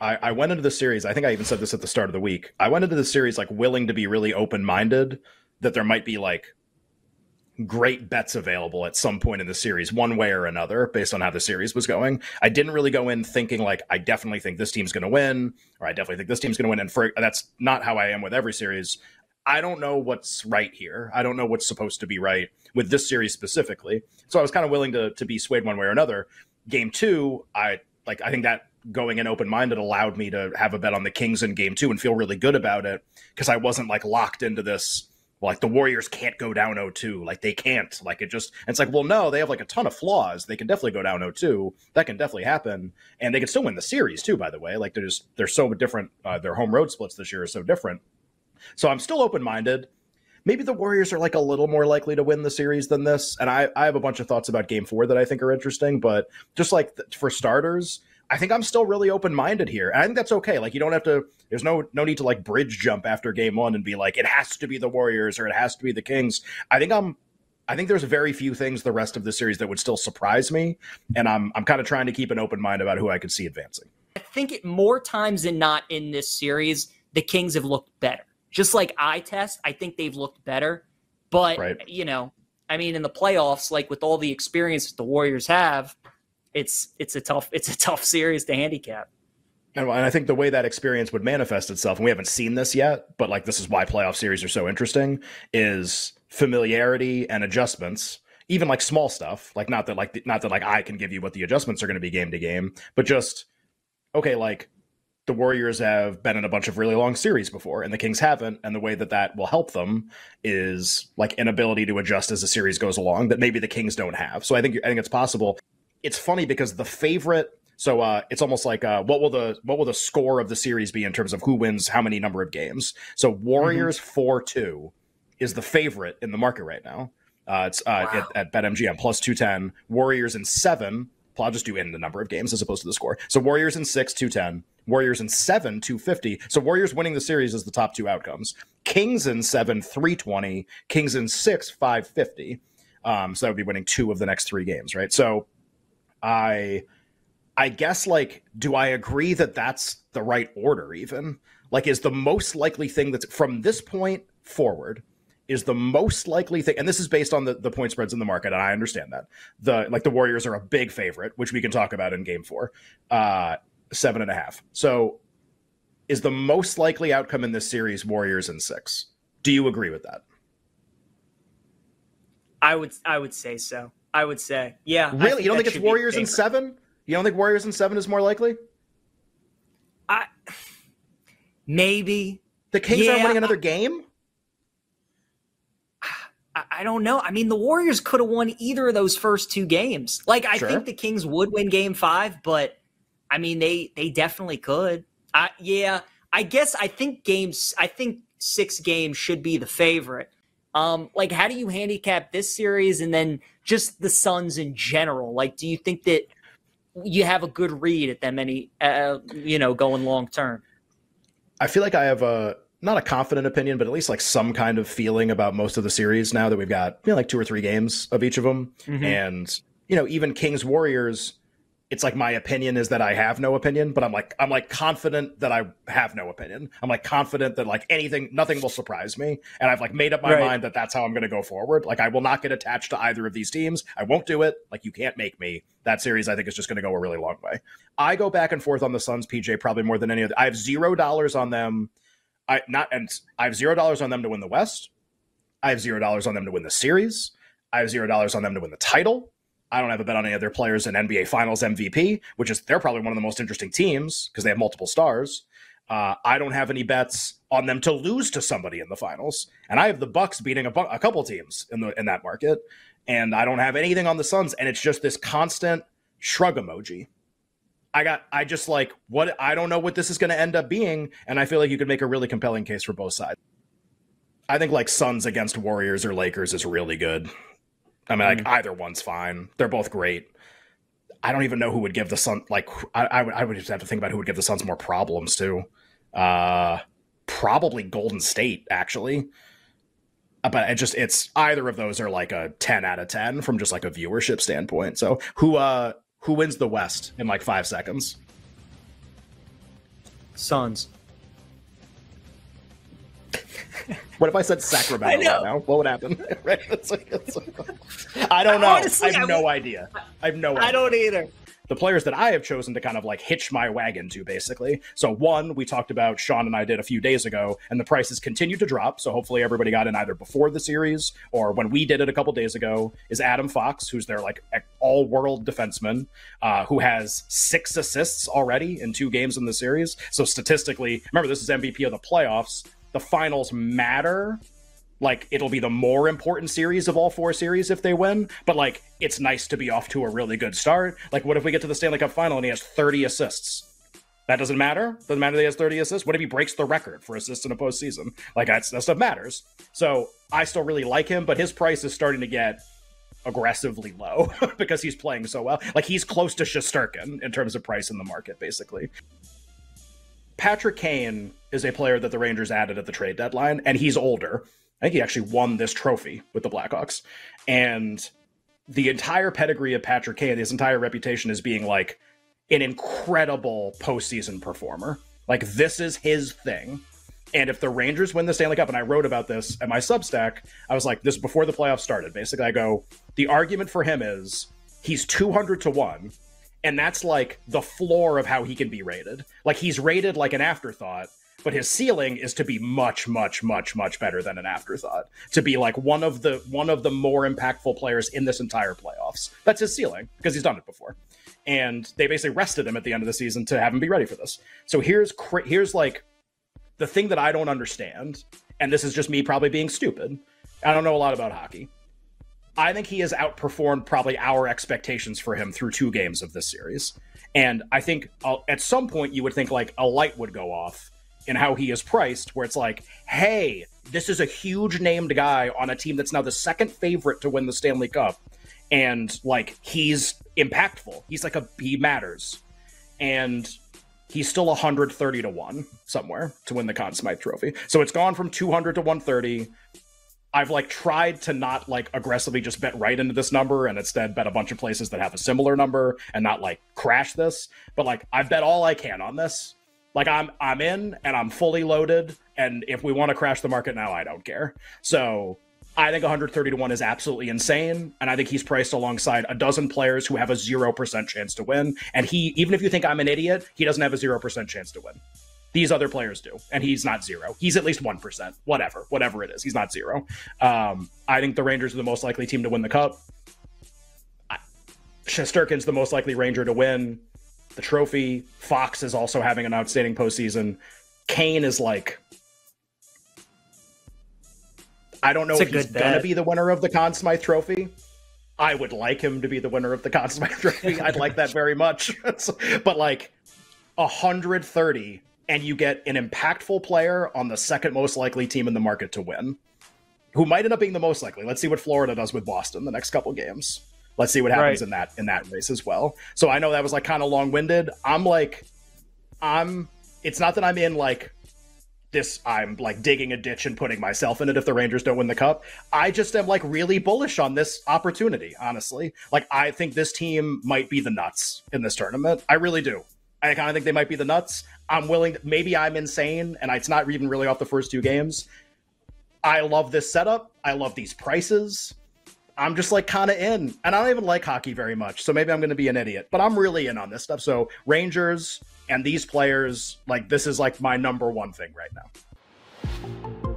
I went into the series, I think I even said this at the start of the week. I went into the series like willing to be really open-minded that there might be like great bets available at some point in the series, one way or another, based on how the series was going. I didn't really go in thinking like, I definitely think this team's going to win, or I definitely think this team's going to win. And that's not how I am with every series. I don't know what's right here. I don't know what's supposed to be right with this series specifically. So I was kind of willing to be swayed one way or another. Game 2, I think that going in open-minded allowed me to have a bet on the Kings in game 2 and feel really good about it because I wasn't like locked into this. Well, like the Warriors can't go down 0-2. Like they can't. Like it's like, well, no, they have like a ton of flaws. They can definitely go down 0-2. That can definitely happen. And they can still win the series too, by the way. Like they're so different. Their home road splits this year are so different. So I'm still open-minded. Maybe the Warriors are like a little more likely to win the series than this. And I have a bunch of thoughts about game 4 that I think are interesting. But just like for starters, I think I'm still really open-minded here. And I think that's okay. Like you don't have to, there's no need to like bridge jump after game 1 and be like, it has to be the Warriors or it has to be the Kings. I think there's very few things the rest of the series that would still surprise me. And I'm kind of trying to keep an open mind about who I could see advancing. I think more times than not in this series, the Kings have looked better. Just like eye test, I think they've looked better. But, right. You know, I mean, in the playoffs, like with all the experience that the Warriors have, it's a tough series to handicap. And I think the way that experience would manifest itself, and we haven't seen this yet, but like this is why playoff series are so interesting, is familiarity and adjustments, even like small stuff, like not that I can give you what the adjustments are going to be game to game, but just, okay, like the Warriors have been in a bunch of really long series before and the Kings haven't. And the way that will help them is like an ability to adjust as the series goes along that maybe the Kings don't have. So I think it's possible. It's funny because the favorite, so it's almost like what will the score of the series be in terms of who wins how many number of games? So Warriors 4-2 is the favorite in the market right now. It's at BetMGM plus 210. Warriors in 7. I'll just do in the number of games as opposed to the score. So Warriors in 6, 210. Warriors in 7, 250. So Warriors winning the series is the top two outcomes. Kings in 7, 320. Kings in 6, 550. So that would be winning 2 of the next 3 games, right? So I guess, like, do I agree that that's the right order even? Like, is the most likely thing that's from this point forward is the most likely thing, and this is based on the point spreads in the market, and I understand that. The Warriors are a big favorite, which we can talk about in game 4, 7.5. So is the most likely outcome in this series Warriors in 6? Do you agree with that? I would say so. I would say, yeah. Really? You don't think it's Warriors in 7? You don't think Warriors in 7 is more likely? Maybe. The Kings aren't winning another game? I don't know. I mean, the Warriors could have won either of those first 2 games. Like, I think the Kings would win game 5, but I mean, they definitely could. I think 6 games should be the favorite. Like, how do you handicap this series and then just the Suns in general? Like, do you think that you have a good read at them going long term? I feel like I have not a confident opinion, but at least like some kind of feeling about most of the series now that we've got, like 2 or 3 games of each of them. Mm-hmm. And, even Kings Warriors, it's like my opinion is that I have no opinion, but I'm like confident that I have no opinion. I'm like confident that like nothing will surprise me. And I've like made up my mind that that's how I'm going to go forward. Like I will not get attached to either of these teams. I won't do it. Like you can't make me. That series I think is just going to go a really long way. I go back and forth on the Suns, PJ, probably more than any other. I have $0 on them. I have $0 on them to win the West. I have $0 on them to win the series. I have $0 on them to win the title. I don't have a bet on any other players in NBA Finals MVP, which is they're probably one of the most interesting teams because they have multiple stars. I don't have any bets on them to lose to somebody in the finals, and I have the Bucks beating a couple teams in that market, and I don't have anything on the Suns, and it's just this constant shrug emoji. I don't know what this is going to end up being, and I feel like you could make a really compelling case for both sides. I think like Suns against Warriors or Lakers is really good. I mean, like either one's fine. They're both great. I don't even know who would give the Suns, like, I would just have to think about who would give the Suns more problems too. Probably Golden State, actually. But it's either of those are like a 10 out of 10 from just like a viewership standpoint. So who wins the West in like 5 seconds? Suns. What if I said Sacramento right now? What would happen? I don't know. Honestly, I have no idea. I don't either. The players that I have chosen to kind of like hitch my wagon to, basically. So one, we talked about, Sean and I did a few days ago, and the prices continue to drop. So hopefully everybody got in either before the series or when we did it a couple days ago, is Adam Fox, who's their like all-world defenseman, who has 6 assists already in 2 games in the series. So statistically, remember, this is MVP of the playoffs. The finals matter. Like, it'll be the more important series of all 4 series if they win, but like, it's nice to be off to a really good start. Like, what if we get to the Stanley Cup final and he has 30 assists? That doesn't matter? Doesn't matter that he has 30 assists? What if he breaks the record for assists in a postseason? Like, that stuff matters. So I still really like him, but his price is starting to get aggressively low because he's playing so well. Like, he's close to Shesterkin in terms of price in the market, basically. Patrick Kane is a player that the Rangers added at the trade deadline, and he's older. I think he actually won this trophy with the Blackhawks. And the entire pedigree of Patrick Kane, his entire reputation is being like an incredible postseason performer. Like, this is his thing. And if the Rangers win the Stanley Cup, and I wrote about this at my Substack, I was like, this is before the playoffs started. Basically, I go, the argument for him is he's 200-1. And that's like the floor of how he can be rated. Like, he's rated like an afterthought, but his ceiling is to be much, much, much, much better than an afterthought. To be like one of the more impactful players in this entire playoffs. That's his ceiling, because he's done it before. And they basically rested him at the end of the season to have him be ready for this. So here's like the thing that I don't understand, and this is just me probably being stupid. I don't know a lot about hockey. I think he has outperformed probably our expectations for him through 2 games of this series. And I think at some point you would think like a light would go off in how he is priced, where it's like, hey, this is a huge named guy on a team that's now the second favorite to win the Stanley Cup. And like, he's impactful. He's like he matters. And he's still 130-1 somewhere to win the Conn Smythe trophy. So it's gone from 200 to 130. I've like tried to not like aggressively just bet right into this number and instead bet a bunch of places that have a similar number and not like crash this. But like, I've bet all I can on this. Like, I'm in and I'm fully loaded. And if we want to crash the market now, I don't care. So I think 130-1 is absolutely insane. And I think he's priced alongside a dozen players who have a 0% chance to win. And he, even if you think I'm an idiot, he doesn't have a 0% chance to win. These other players do, and he's not 0. He's at least 1%, whatever it is. He's not 0. I think the Rangers are the most likely team to win the Cup. Shesterkin's the most likely Ranger to win the trophy. Fox is also having an outstanding postseason. Kane is like, I don't know if he's going to be the winner of the Conn Smythe trophy. I would like him to be the winner of the Conn Smythe trophy. I'd like that very much. But like 130, and you get an impactful player on the second most likely team in the market to win, who might end up being the most likely. Let's see what Florida does with Boston the next couple games. Let's see what happens in that race as well. So I know that was like kind of long-winded. It's not that I'm in like this, I'm like digging a ditch and putting myself in it if the Rangers don't win the Cup. I just am like really bullish on this opportunity, honestly. Like, I think this team might be the nuts in this tournament. I really do. I kind of think they might be the nuts. I'm willing to, maybe I'm insane and it's not even really off the first 2 games. I love this setup. I love these prices. I'm just like kind of in, and I don't even like hockey very much. So maybe I'm going to be an idiot, but I'm really in on this stuff. So Rangers and these players, like, this is like my number one thing right now.